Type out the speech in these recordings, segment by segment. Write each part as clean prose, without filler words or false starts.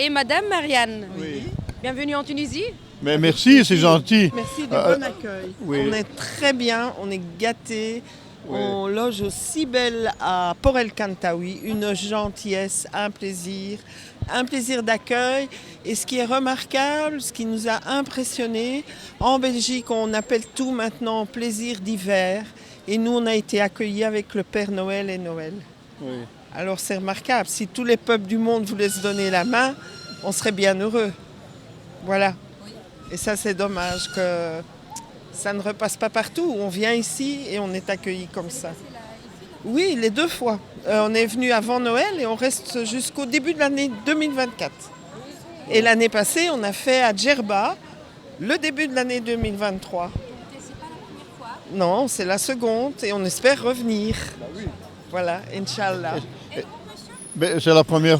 et Madame Marianne. Oui. Bienvenue en Tunisie. Mais merci, c'est gentil. Merci du bon accueil. oui. On est très bien, on est gâtés. Oui. On loge au Cibel à Port El Kantaoui, une gentillesse, un plaisir d'accueil. Et ce qui est remarquable, ce qui nous a impressionnés, en Belgique, on appelle tout maintenant plaisir d'hiver. Et nous, on a été accueillis avec le Père Noël et Noël. Oui. Alors c'est remarquable, si tous les peuples du monde voulaient se donner la main, on serait bien heureux. Voilà. Et ça, c'est dommage que ça ne repasse pas partout. On vient ici et on est accueillis comme ça. Oui, les 2 fois. On est venu avant Noël et on reste jusqu'au début de l'année 2024. Et l'année passée, on a fait à Djerba le début de l'année 2023. Non, c'est la seconde et on espère revenir. Voilà, Inch'Allah. Mais c'est la première.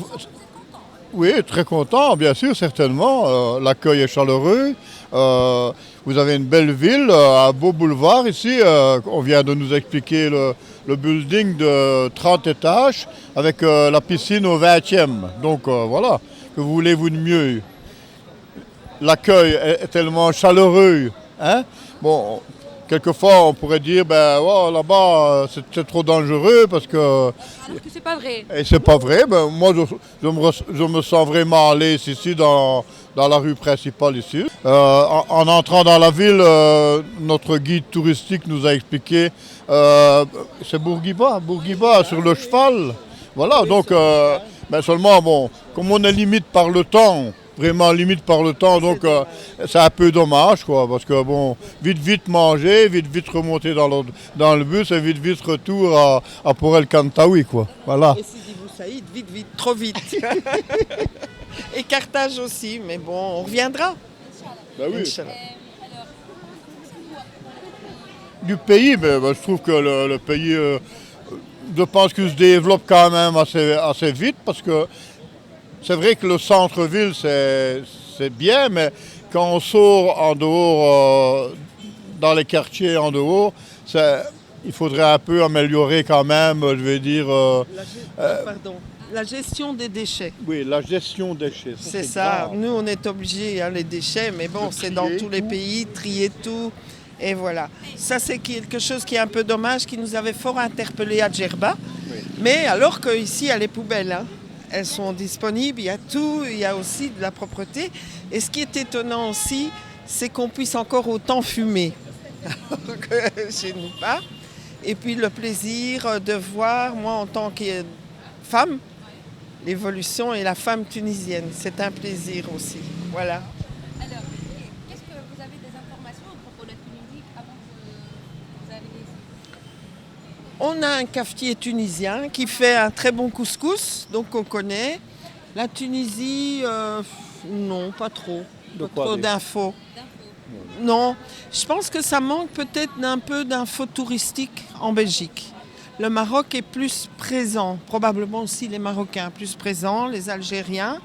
Oui, très content, bien sûr, certainement. L'accueil est chaleureux. Vous avez une belle ville, un beau boulevard ici. On vient de nous expliquer le building de 30 étages avec la piscine au 20e. Donc voilà, que voulez-vous de mieux? L'accueil est tellement chaleureux. Hein? Bon, quelquefois on pourrait dire, ben oh, là-bas c'est trop dangereux parce que... Alors que c'est pas vrai. Et c'est pas vrai, ben, moi je me sens vraiment à l'aise ici dans la rue principale ici. En entrant dans la ville, notre guide touristique nous a expliqué, c'est Bourguiba sur le cheval. Voilà, oui, donc ben seulement bon, comme on est limite par le temps, vraiment limite par le temps, donc c'est un peu dommage quoi, parce que bon, vite manger, vite remonter dans le bus et vite retour à Port El Kantaoui quoi, voilà. Et Sidi Bou Saïd, vite, trop vite. Et Carthage aussi, mais bon, on reviendra. Ben oui. Inch'Allah. Du pays, mais ben, je trouve que le pays, je pense qu'il se développe quand même assez vite, parce que c'est vrai que le centre-ville, c'est bien, mais quand on sort en dehors, dans les quartiers en dehors, il faudrait un peu améliorer quand même, je vais dire... La gestion des déchets. Oui, la gestion des déchets. C'est ça. grave. Nous, on est obligés, hein, les déchets, mais bon, c'est dans tous les pays, trier tout. Et voilà. Ça, c'est quelque chose qui est un peu dommage, qui nous avait fort interpellés à Djerba. Oui. Mais alors qu'ici, il y a les poubelles. Hein. Elles sont disponibles, il y a tout, il y a aussi de la propreté. Et ce qui est étonnant aussi, c'est qu'on puisse encore autant fumer. Alors que chez nous pas. Et puis le plaisir de voir, moi en tant que femme, l'évolution et la femme tunisienne. C'est un plaisir aussi. Voilà. Alors, qu'est-ce que vous avez des informations à propos de la Tunisie avant que vous arriviez ici? On a un cafetier tunisien qui fait un très bon couscous, donc on connaît. La Tunisie, non, pas trop. De Pas quoi trop dire d'infos. Non, je pense que ça manque peut-être d'un peu d'infos touristiques en Belgique. Le Maroc est plus présent, probablement aussi les Marocains plus présents, les Algériens.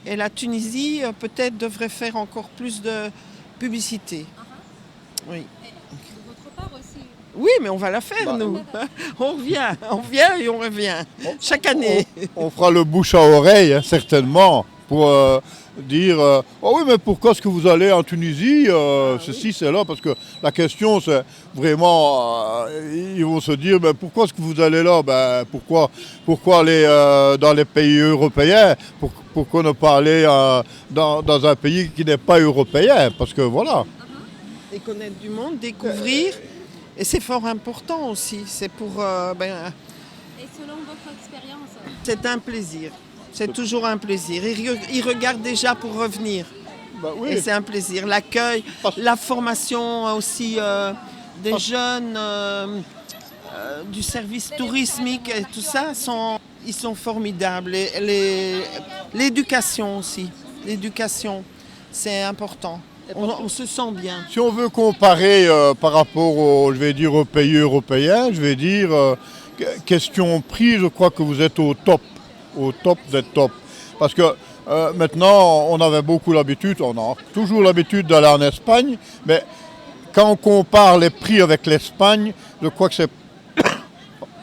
Et la Tunisie peut-être devrait faire encore plus de publicité. Oui. Et de votre part aussi. Oui, mais on va la faire, nous. On vient et on revient. Chaque année. On fera le bouche à oreille, hein, certainement, pour dire oh oui, mais pourquoi est-ce que vous allez en Tunisie ceci, c'est là, parce que la question, c'est vraiment, ils vont se dire, mais pourquoi est-ce que vous allez là, ben, pourquoi aller dans les pays européens, pourquoi ne pas aller dans un pays qui n'est pas européen, parce que voilà. Et connaître du monde, découvrir. Et c'est fort important aussi. C'est pour... Et selon votre expérience, c'est un plaisir. C'est toujours un plaisir. Ils regardent déjà pour revenir. Ben oui. Et c'est un plaisir. L'accueil, la formation aussi des jeunes, du service tourismique et tout ça, ils sont formidables. L'éducation aussi. L'éducation, c'est important. On se sent bien. Si on veut comparer par rapport aux pays européens, je vais dire, question prix, je crois que vous êtes au top des tops. Parce que maintenant, on avait beaucoup l'habitude, on a toujours l'habitude d'aller en Espagne, mais quand on compare les prix avec l'Espagne, je crois que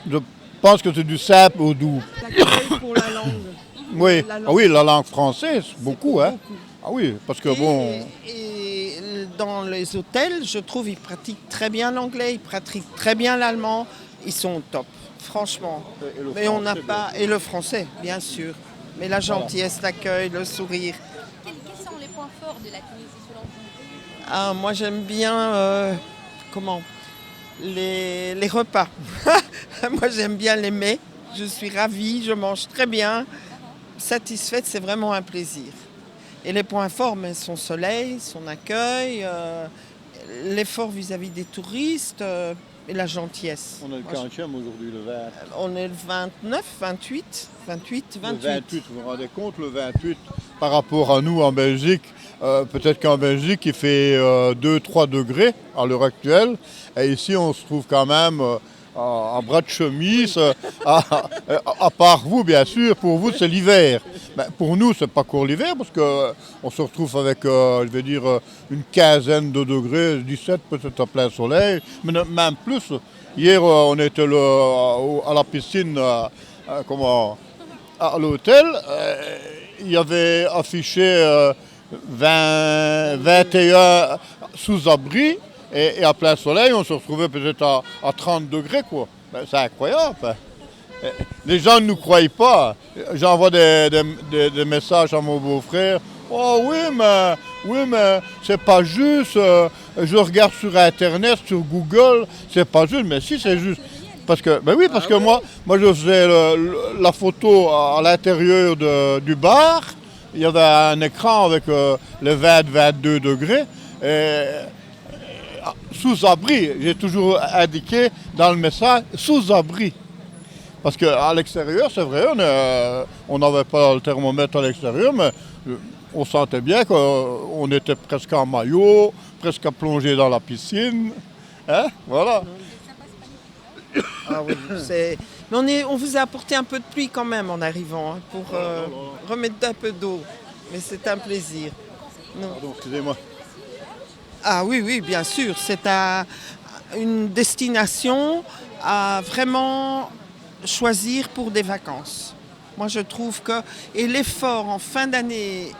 je pense que c'est du simple au doux. L'accueil pour la langue. Oui, La langue. ah oui, la langue française, beaucoup, hein. Beaucoup. Ah oui, parce que Et, bon, et dans les hôtels, je trouve ils pratiquent très bien l'anglais, ils pratiquent très bien l'allemand. Ils sont au top, franchement. Et le Mais on n'a français, pas et le français, bien sûr. Mais la gentillesse, l'accueil, le sourire. Quels sont les points forts de la Tunisie selon vous? Ah, moi j'aime bien comment les repas. Moi j'aime bien les mets. Je suis ravie, je mange très bien. Satisfaite, c'est vraiment un plaisir. Et les points forts, mais son soleil, son accueil, l'effort vis-à-vis des touristes et la gentillesse. on est le Moi, 40e aujourd'hui, le 20. on est le 29, 28, 28, 28. Le 28, vous vous rendez compte, le 28, par rapport à nous en Belgique, peut-être qu'en Belgique il fait 2-3 degrés à l'heure actuelle, et ici on se trouve quand même à bras de chemise, à part vous bien sûr, pour vous c'est l'hiver. Mais pour nous c'est pas court l'hiver parce qu'on se retrouve avec, je vais dire, une quinzaine de degrés, 17 peut-être à plein soleil, mais même plus. Hier on était à la piscine, à l'hôtel, il y avait affiché 21 sous-abri et à plein soleil, on se retrouvait peut-être à 30 degrés, quoi. Ben, c'est incroyable. Hein. Les gens ne nous croient pas. J'envoie des messages à mon beau-frère. Oh oui, mais c'est pas juste. Je regarde sur Internet, sur Google, c'est pas juste. Mais si, c'est juste. Parce que, ben oui, parce que moi, je faisais la photo à l'intérieur du bar. Il y avait un écran avec les 20-22 degrés. Et, sous-abri, j'ai toujours indiqué dans le message sous-abri. Parce qu'à l'extérieur, c'est vrai, on n'avait pas le thermomètre à l'extérieur, mais on sentait bien qu'on était presque en maillot, presque plongé dans la piscine. Hein? Voilà. Ah oui, mais on vous a apporté un peu de pluie quand même en arrivant, hein, pour remettre un peu d'eau. Mais c'est un plaisir. Non. Pardon, excusez-moi. Ah oui, bien sûr. C'est une destination à vraiment choisir pour des vacances. Moi, je trouve que... Et l'effort en fin d'année,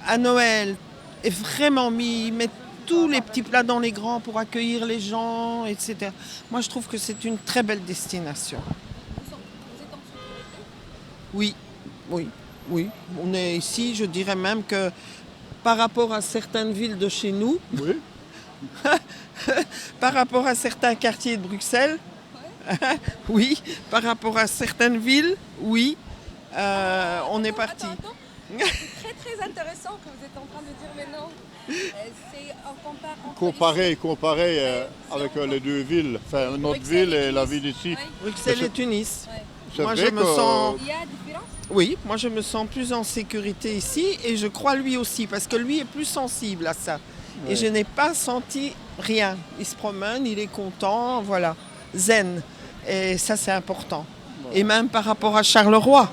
à Noël, est vraiment mis, mettre tous les petits plats dans les grands pour accueillir les gens, etc. Moi, je trouve que c'est une très belle destination. Vous êtes en sécurité? Oui. On est ici, je dirais même que par rapport à certaines villes de chez nous, Oui. par rapport à certains quartiers de Bruxelles, oui, par rapport à certaines villes, oui, on est parti. Attends. C'est très intéressant que vous êtes en train de dire maintenant. C'est en Comparer avec les deux villes, enfin notre Bruxelles ville et et la Tunis. ville ici. Oui. Bruxelles et Tunis. Ouais. C'est Moi, vrai je me que- sens... Il y a différence? Oui, moi je me sens plus en sécurité ici et je crois lui aussi parce que lui est plus sensible à ça. Ouais. Et je n'ai pas senti rien. Il se promène, il est content, voilà, zen. Et ça c'est important. Et même par rapport à Charleroi.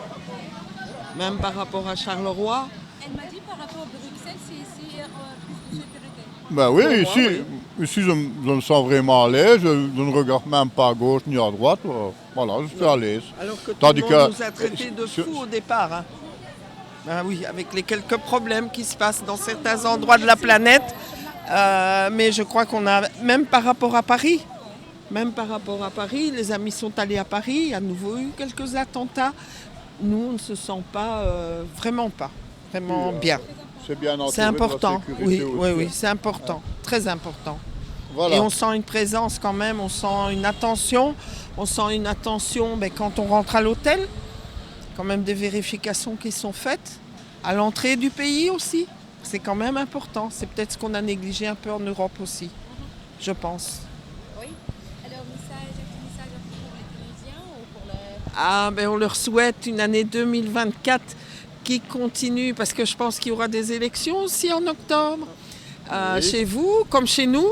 Même par rapport à Charleroi. Elle m'a dit par rapport à Bruxelles, c'est ici plus de sécurité. Ben oui, Pour moi, ici je me sens vraiment à l'aise, je ne regarde même pas à gauche ni à droite, voilà, je suis à l'aise. Alors que tout Tandis le monde que- nous a traités de sur- fous au départ. Hein. Ah oui, avec les quelques problèmes qui se passent dans certains endroits de la planète. Mais je crois qu'on a, même par rapport à Paris, les amis sont allés à Paris, il y a à nouveau eu quelques attentats. Nous, on ne se sent pas, vraiment bien. C'est bien entouré C'est de la important, sécurité aussi. oui, c'est important, très important. Voilà. Et on sent une présence quand même, on sent une attention. Quand on rentre à l'hôtel, quand même des vérifications qui sont faites. À l'entrée du pays aussi, c'est quand même important. C'est peut-être ce qu'on a négligé un peu en Europe aussi, je pense. Oui. Alors, un petit message pour les Tunisiens ou pour le... On leur souhaite une année 2024 qui continue, parce que je pense qu'il y aura des élections aussi en octobre, chez vous comme chez nous.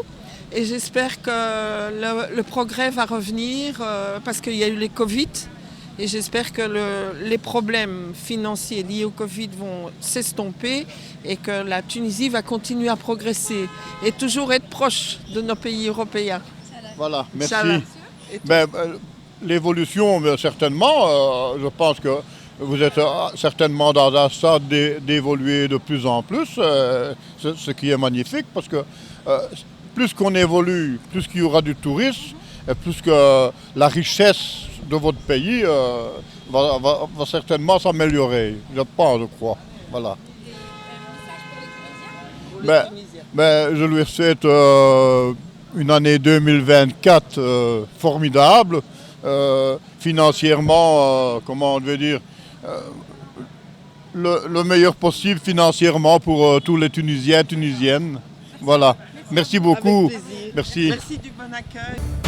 Et j'espère que le progrès va revenir, parce qu'il y a eu les Covid. Et j'espère que les problèmes financiers liés au Covid vont s'estomper et que la Tunisie va continuer à progresser et toujours être proche de nos pays européens. Voilà, merci. Inch'Allah. L'évolution, certainement, je pense que vous êtes certainement dans un stade d'évoluer de plus en plus, ce qui est magnifique parce que plus qu'on évolue, plus qu'il y aura du tourisme, et plus que la richesse de votre pays va certainement s'améliorer. Je pense, je crois. Voilà. Et un message pour les Tunisiens? Pour les Ben, Tunisiens. je lui souhaite une année 2024 formidable, financièrement, comment on devait dire, le meilleur possible financièrement pour tous les Tunisiens, Tunisiennes. Voilà. Merci beaucoup. Avec plaisir. Merci. Merci du bon accueil.